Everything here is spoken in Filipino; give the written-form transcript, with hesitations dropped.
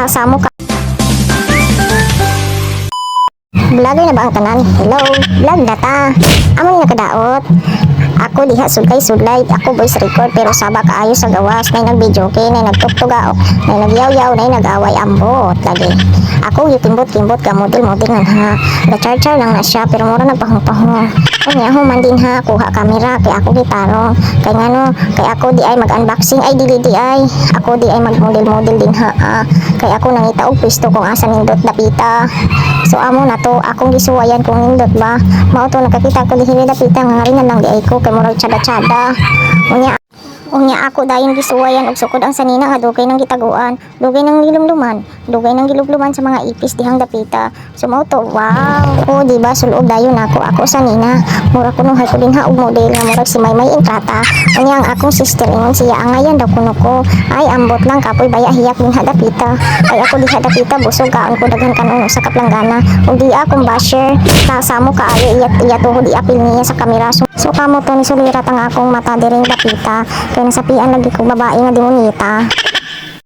Sa mo ka. Vlogger na ba ang tanan? Hello, vlog na ta. Amo ni nakadaot. Ako diha sulay, ako voice record pero saba kaayo sa gawas, nay nag-video kay nay nagtugtugao, nay nagyaw-yaw, nay nag-away ambot lagi. Ako gikimbot-kimbot ka model-model nga ha. Ga-char-char lang na siya pero mura nagpahong-pahong. Unya ho man din ha, kuha kamera kay ako gitarong. Kay ngano, kay ako di ay mag-unboxing ay dili di ay. Ako di ay mag-model-model din ha. Kay ako nangita og pwesto kung asa nindot dapita. So amo na to, akong gisuwayan kung nindot ba. Mao to nakakita ko dihi dapita nga rin lang di ay ko kay murag tsada-tsada. Unya ako dayon gisuwayan og sukod ang sanina nga dugay nang gitaguan, dugay nang gilubluman sa mga ipis dihang dapita. So mao to, wow. O di ba sulod dayon ako sanina. Mura kuno hay ko din ha og model nga murag si Maymay Entrata. Unya ang akong sister ingon siya angayan daw kuno ko. Ay ambot lang kapoy baya hiyak din ha dapita. Ay ako diha dapita busog kaon ko daghan kanon sa kaplanggana. Ug di akong basher. Kasamo kaayo iyat tuhod iapil niya sa kamera. So kamo to ni sulirat ang akong mata diring dapita. Kaya nasapian lagi kong babae nga demonita.